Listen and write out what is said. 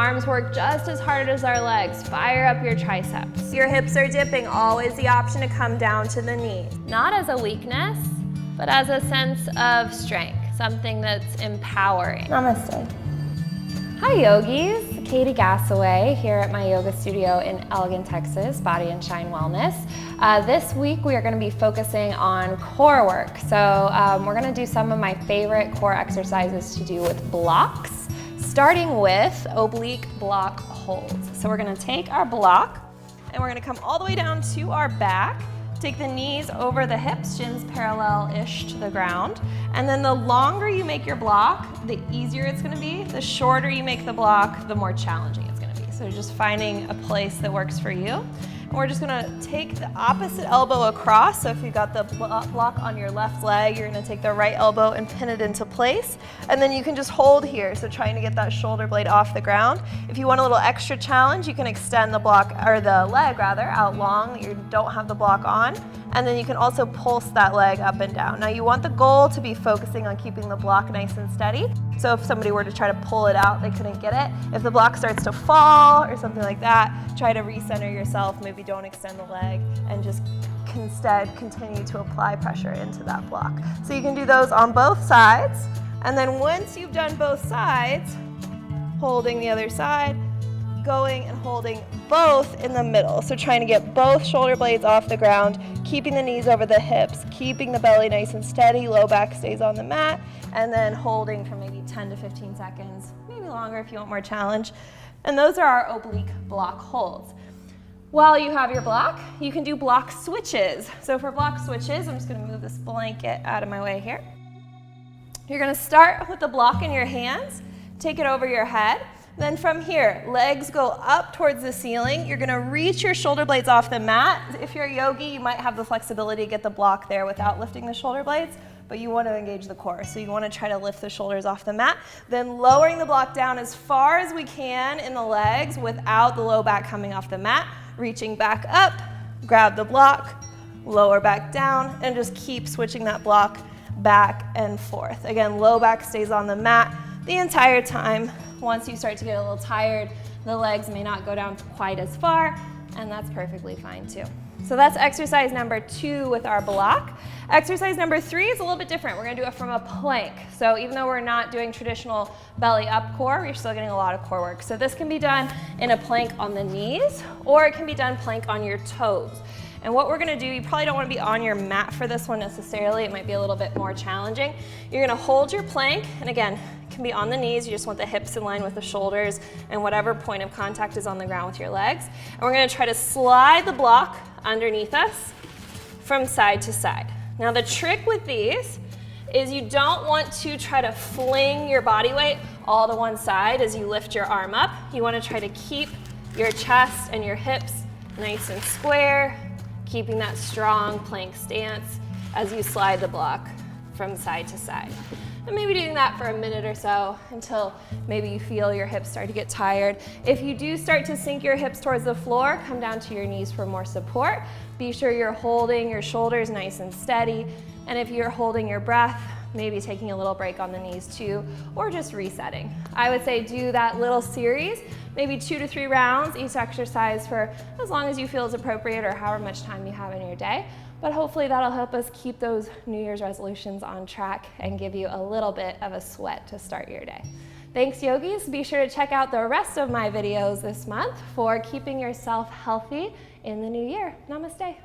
arms work just as hard as our legs. Fire up your triceps. Your hips are dipping, always the option to come down to the knees. Not as a weakness, but as a sense of strength, something that's empowering. Namaste. Hi yogis, Katy here at my yoga studio in Elgin, Texas, Body and Shine Wellness. This week we are going to be focusing on core work. So we're going to do some of my favorite core exercises to do with blocks, starting with oblique block holds. So we're going to take our block and we're going to come all the way down to our back. Take the knees over the hips, shins parallel-ish to the ground. And then the longer you make your block, the easier it's gonna be. The shorter you make the block, the more challenging it's gonna be. So just finding a place that works for you. And we're just gonna take the opposite elbow across. So if you've got the block on your left leg, you're gonna take the right elbow and pin it into place. And then you can just hold here, so trying to get that shoulder blade off the ground. If you want a little extra challenge, you can extend the block, or the leg rather, out long that you don't have the block on. And then you can also pulse that leg up and down. Now you want the goal to be focusing on keeping the block nice and steady. So if somebody were to try to pull it out, they couldn't get it. If the block starts to fall or something like that, try to recenter yourself, maybe don't extend the leg, and just instead continue to apply pressure into that block. So you can do those on both sides. And then once you've done both sides, holding the other side, going and holding both in the middle. So trying to get both shoulder blades off the ground, keeping the knees over the hips, keeping the belly nice and steady, low back stays on the mat, and then holding for maybe 10 to 15 seconds, maybe longer if you want more challenge. And those are our oblique block holds. While you have your block, you can do block switches. So for block switches, I'm just gonna move this blanket out of my way here. You're gonna start with the block in your hands, take it over your head. Then from here, legs go up towards the ceiling. You're gonna reach your shoulder blades off the mat. If you're a yogi, you might have the flexibility to get the block there without lifting the shoulder blades, but you want to engage the core. So you want to try to lift the shoulders off the mat. Then lowering the block down as far as we can in the legs without the low back coming off the mat. Reaching back up, grab the block, lower back down, and just keep switching that block back and forth. Again, low back stays on the mat the entire time. Once you start to get a little tired, the legs may not go down quite as far, and that's perfectly fine too. So that's exercise number 2 with our block. Exercise number 3 is a little bit different. We're gonna do it from a plank. So even though we're not doing traditional belly up core, we're still getting a lot of core work. So this can be done in a plank on the knees, or it can be done plank on your toes. And what we're gonna do, you probably don't wanna be on your mat for this one necessarily. It might be a little bit more challenging. You're gonna hold your plank, and again, it can be on the knees. You just want the hips in line with the shoulders and whatever point of contact is on the ground with your legs. And we're gonna try to slide the block underneath us from side to side. Now the trick with these is you don't want to try to fling your body weight all to one side as you lift your arm up. You wanna try to keep your chest and your hips nice and square, keeping that strong plank stance as you slide the block from side to side. And maybe doing that for a minute or so until maybe you feel your hips start to get tired. If you do start to sink your hips towards the floor, come down to your knees for more support. Be sure you're holding your shoulders nice and steady. And if you're holding your breath, maybe taking a little break on the knees too, or just resetting. I would say do that little series, maybe 2 to 3 rounds, each exercise for as long as you feel is appropriate or however much time you have in your day. But hopefully that'll help us keep those New Year's resolutions on track and give you a little bit of a sweat to start your day. Thanks, yogis. Be sure to check out the rest of my videos this month for keeping yourself healthy in the new year. Namaste.